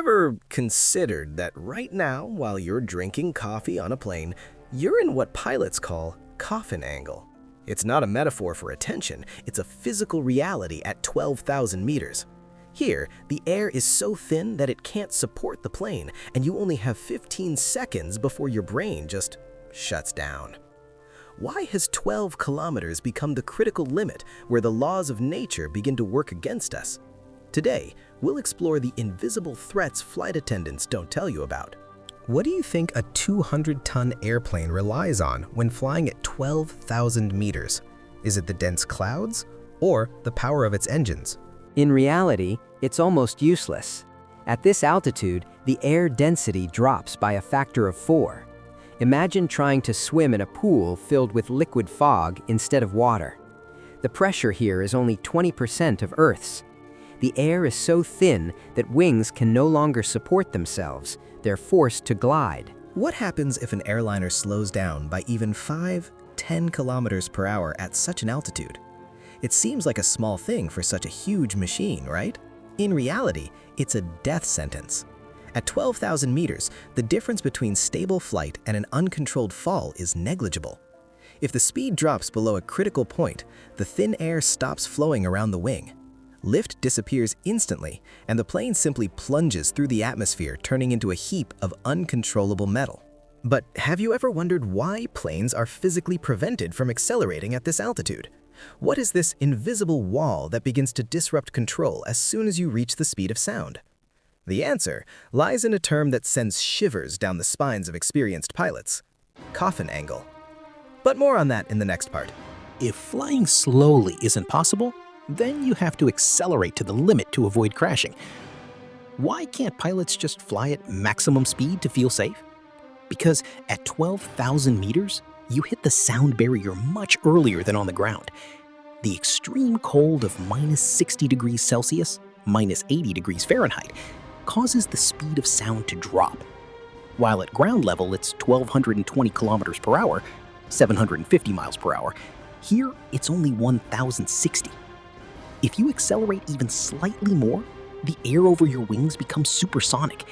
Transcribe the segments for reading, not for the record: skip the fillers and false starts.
ever considered that right now, while you're drinking coffee on a plane, you're in what pilots call coffin angle? It's not a metaphor for attention, it's a physical reality at 12,000 meters. Here, the air is so thin that it can't support the plane, and you only have 15 seconds before your brain just shuts down. Why has 12 kilometers become the critical limit where the laws of nature begin to work against us? Today, we'll explore the invisible threats flight attendants don't tell you about. What do you think a 200-ton airplane relies on when flying at 12,000 meters? Is it the dense clouds or the power of its engines? In reality, it's almost useless. At this altitude, the air density drops by a factor of 4. Imagine trying to swim in a pool filled with liquid fog instead of water. The pressure here is only 20% of Earth's. The air is so thin that wings can no longer support themselves. They're forced to glide. What happens if an airliner slows down by even 5–10 kilometers per hour at such an altitude? It seems like a small thing for such a huge machine, right? In reality, it's a death sentence. At 12,000 meters, the difference between stable flight and an uncontrolled fall is negligible. If the speed drops below a critical point, the thin air stops flowing around the wing. Lift disappears instantly, and the plane simply plunges through the atmosphere, turning into a heap of uncontrollable metal. But have you ever wondered why planes are physically prevented from accelerating at this altitude? What is this invisible wall that begins to disrupt control as soon as you reach the speed of sound? The answer lies in a term that sends shivers down the spines of experienced pilots: coffin angle. But more on that in the next part. If flying slowly isn't possible, then you have to accelerate to the limit to avoid crashing. Why can't pilots just fly at maximum speed to feel safe? Because at 12,000 meters, you hit the sound barrier much earlier than on the ground. The extreme cold of -60 degrees Celsius, -80 degrees Fahrenheit, causes the speed of sound to drop. While at ground level it's 1,220 kilometers per hour, 750 miles per hour, here it's only 1,060. If you accelerate even slightly more, the air over your wings becomes supersonic.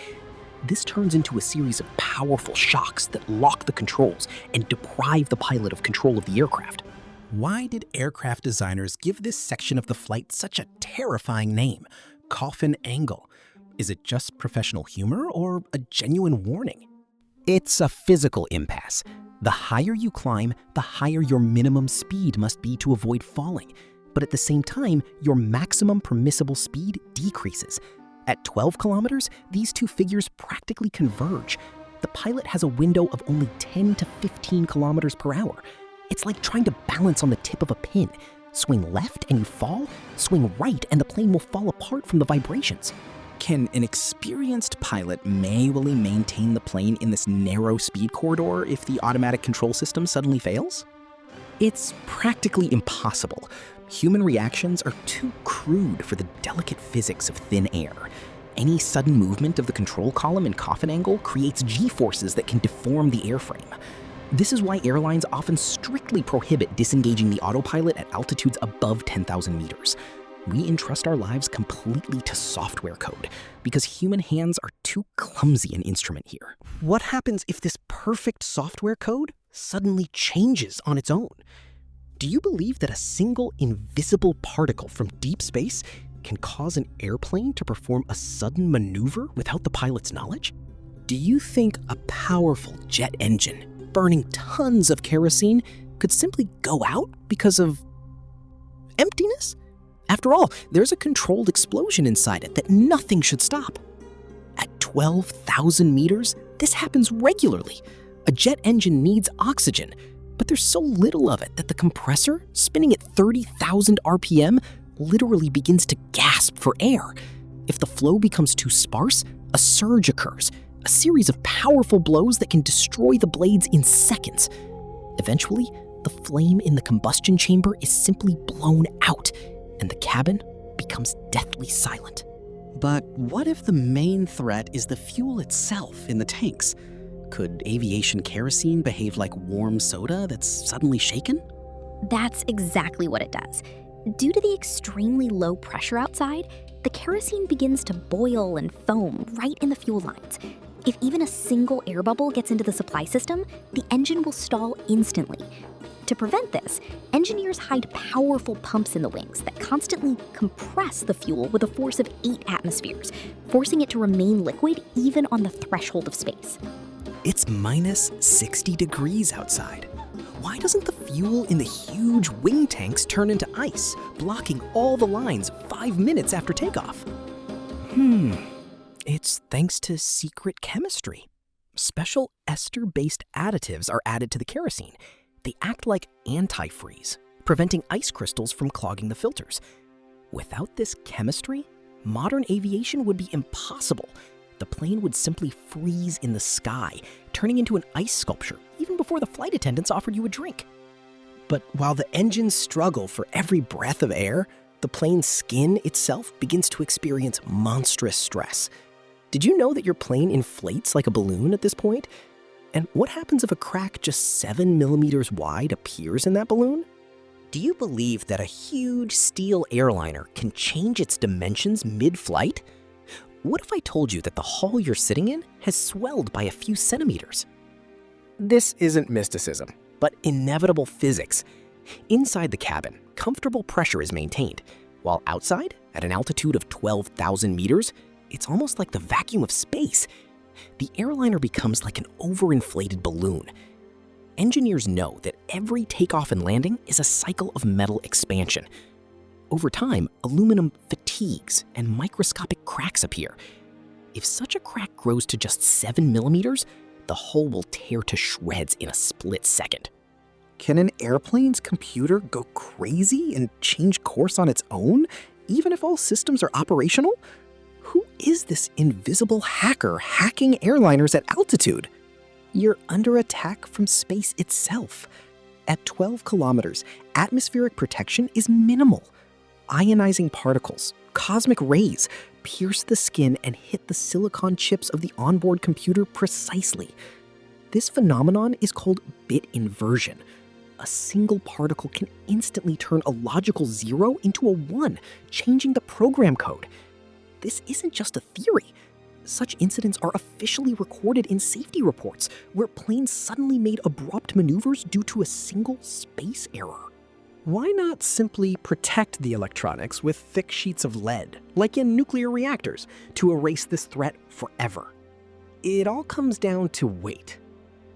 This turns into a series of powerful shocks that lock the controls and deprive the pilot of control of the aircraft. Why did aircraft designers give this section of the flight such a terrifying name, coffin angle? Is it just professional humor or a genuine warning? It's a physical impasse. The higher you climb, the higher your minimum speed must be to avoid falling. But at the same time, your maximum permissible speed decreases. At 12 kilometers, these two figures practically converge. The pilot has a window of only 10 to 15 kilometers per hour. It's like trying to balance on the tip of a pin. Swing left and you fall, swing right and the plane will fall apart from the vibrations. Can an experienced pilot manually maintain the plane in this narrow speed corridor if the automatic control system suddenly fails? It's practically impossible. Human reactions are too crude for the delicate physics of thin air. Any sudden movement of the control column in coffin angle creates G-forces that can deform the airframe. This is why airlines often strictly prohibit disengaging the autopilot at altitudes above 10,000 meters. We entrust our lives completely to software code because human hands are too clumsy an instrument here. What happens if this perfect software code suddenly changes on its own? Do you believe that a single invisible particle from deep space can cause an airplane to perform a sudden maneuver without the pilot's knowledge? Do you think a powerful jet engine burning tons of kerosene could simply go out because of emptiness? After all, there's a controlled explosion inside it that nothing should stop. At 12,000 meters, this happens regularly. A jet engine needs oxygen, but there's so little of it that the compressor, spinning at 30,000 RPM, literally begins to gasp for air. If the flow becomes too sparse, a surge occurs, a series of powerful blows that can destroy the blades in seconds. Eventually, the flame in the combustion chamber is simply blown out, and the cabin becomes deathly silent. But what if the main threat is the fuel itself in the tanks? Could aviation kerosene behave like warm soda that's suddenly shaken? That's exactly what it does. Due to the extremely low pressure outside, the kerosene begins to boil and foam right in the fuel lines. If even a single air bubble gets into the supply system, the engine will stall instantly. To prevent this, engineers hide powerful pumps in the wings that constantly compress the fuel with a force of 8 atmospheres, forcing it to remain liquid even on the threshold of space. It's minus 60 degrees outside. Why doesn't the fuel in the huge wing tanks turn into ice, blocking all the lines 5 minutes after takeoff? It's thanks to secret chemistry. Special ester-based additives are added to the kerosene. They act like antifreeze, preventing ice crystals from clogging the filters. Without this chemistry, modern aviation would be impossible. The plane would simply freeze in the sky, turning into an ice sculpture even before the flight attendants offered you a drink. But while the engines struggle for every breath of air, the plane's skin itself begins to experience monstrous stress. Did you know that your plane inflates like a balloon at this point? And what happens if a crack just 7 millimeters wide appears in that balloon? Do you believe that a huge steel airliner can change its dimensions mid-flight? What if I told you that the hull you're sitting in has swelled by a few centimeters? This isn't mysticism, but inevitable physics. Inside the cabin, comfortable pressure is maintained, while outside, at an altitude of 12,000 meters, it's almost like the vacuum of space. The airliner becomes like an overinflated balloon. Engineers know that every takeoff and landing is a cycle of metal expansion. Over time, aluminum fatigues and microscopic cracks appear. If such a crack grows to just 7 millimeters, the hull will tear to shreds in a split second. Can an airplane's computer go crazy and change course on its own, even if all systems are operational? Who is this invisible hacker hacking airliners at altitude? You're under attack from space itself. At 12 kilometers, atmospheric protection is minimal. Ionizing particles, cosmic rays, pierce the skin and hit the silicon chips of the onboard computer precisely. This phenomenon is called bit inversion. A single particle can instantly turn a logical 0 into a 1, changing the program code. This isn't just a theory. Such incidents are officially recorded in safety reports, where planes suddenly made abrupt maneuvers due to a single space error. Why not simply protect the electronics with thick sheets of lead, like in nuclear reactors, to erase this threat forever? It all comes down to weight.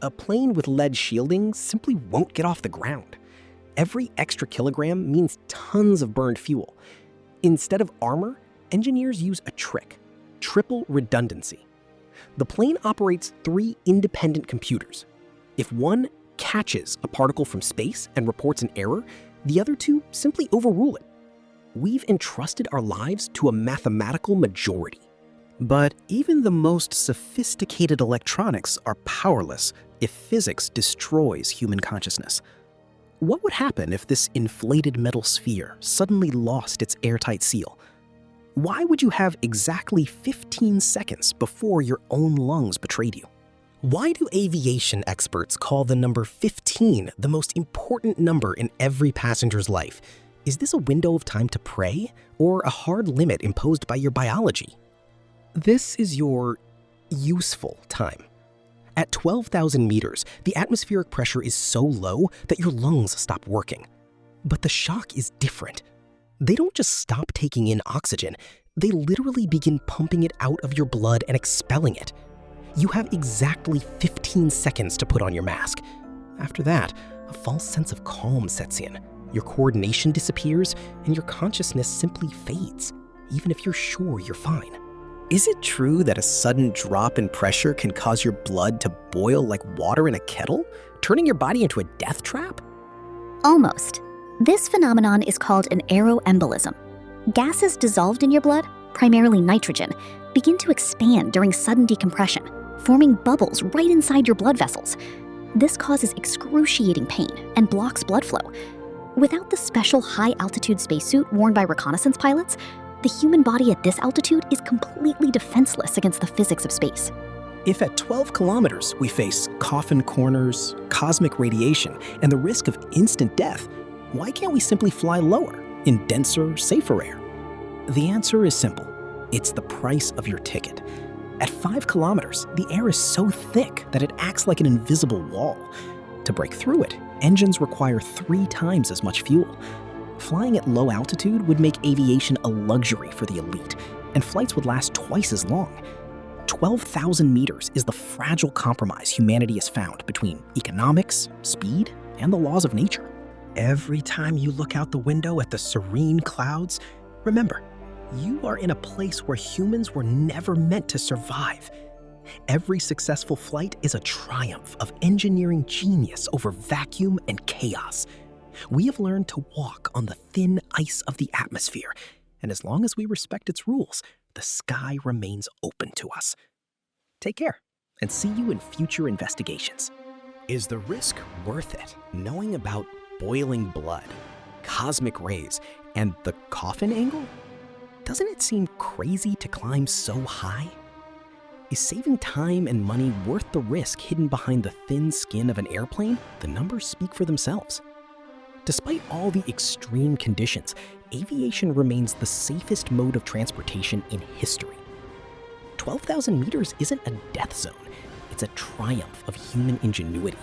A plane with lead shielding simply won't get off the ground. Every extra kilogram means tons of burned fuel. Instead of armor, engineers use a trick: triple redundancy. The plane operates 3 independent computers. If one catches a particle from space and reports an error, the other 2 simply overrule it. We've entrusted our lives to a mathematical majority. But even the most sophisticated electronics are powerless if physics destroys human consciousness. What would happen if this inflated metal sphere suddenly lost its airtight seal? Why would you have exactly 15 seconds before your own lungs betrayed you? Why do aviation experts call the number 15 the most important number in every passenger's life? Is this a window of time to pray, or a hard limit imposed by your biology? This is your useful time. At 12,000 meters, the atmospheric pressure is so low that your lungs stop working. But the shock is different. They don't just stop taking in oxygen, they literally begin pumping it out of your blood and expelling it. You have exactly 15 seconds to put on your mask. After that, a false sense of calm sets in. Your coordination disappears, and your consciousness simply fades, even if you're sure you're fine. Is it true that a sudden drop in pressure can cause your blood to boil like water in a kettle, turning your body into a death trap? Almost. This phenomenon is called an aeroembolism. Gases dissolved in your blood, primarily nitrogen, begin to expand during sudden decompression, forming bubbles right inside your blood vessels. This causes excruciating pain and blocks blood flow. Without the special high-altitude spacesuit worn by reconnaissance pilots, the human body at this altitude is completely defenseless against the physics of space. If at 12 kilometers we face coffin corners, cosmic radiation, and the risk of instant death, why can't we simply fly lower? in denser, safer air? The answer is simple. It's the price of your ticket. At 5 kilometers, the air is so thick that it acts like an invisible wall. To break through it, engines require 3 times as much fuel. Flying at low altitude would make aviation a luxury for the elite, and flights would last twice as long. 12,000 meters is the fragile compromise humanity has found between economics, speed, and the laws of nature. Every time you look out the window at the serene clouds, remember, you are in a place where humans were never meant to survive. Every successful flight is a triumph of engineering genius over vacuum and chaos. We have learned to walk on the thin ice of the atmosphere, and as long as we respect its rules, the sky remains open to us. Take care, and see you in future investigations. Is the risk worth it, knowing about boiling blood, cosmic rays, and the coffin angle? Doesn't it seem crazy to climb so high? Is saving time and money worth the risk hidden behind the thin skin of an airplane? The numbers speak for themselves. Despite all the extreme conditions, aviation remains the safest mode of transportation in history. 12,000 meters isn't a death zone, it's a triumph of human ingenuity.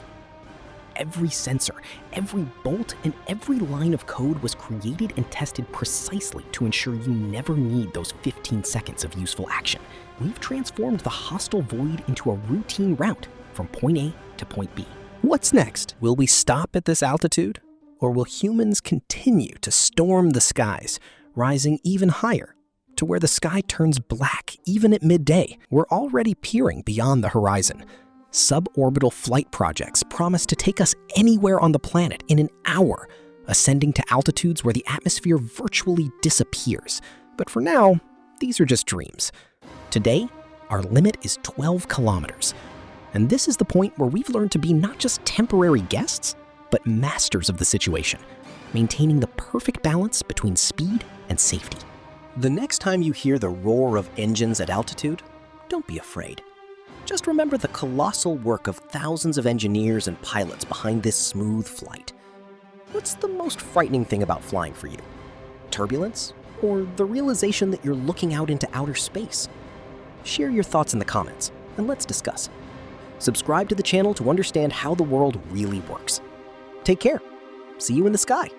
Every sensor, every bolt, and every line of code was created and tested precisely to ensure you never need those 15 seconds of useful action. We've transformed the hostile void into a routine route from point A to point B. What's next? Will we stop at this altitude? Or will humans continue to storm the skies, rising even higher, to where the sky turns black even at midday? We're already peering beyond the horizon. Suborbital flight projects promise to take us anywhere on the planet in an hour, ascending to altitudes where the atmosphere virtually disappears. But for now, these are just dreams. Today, our limit is 12 kilometers. And this is the point where we've learned to be not just temporary guests, but masters of the situation, maintaining the perfect balance between speed and safety. The next time you hear the roar of engines at altitude, don't be afraid. Just remember the colossal work of thousands of engineers and pilots behind this smooth flight. What's the most frightening thing about flying for you? Turbulence? Or the realization that you're looking out into outer space? Share your thoughts in the comments, and let's discuss. Subscribe to the channel to understand how the world really works. Take care. See you in the sky.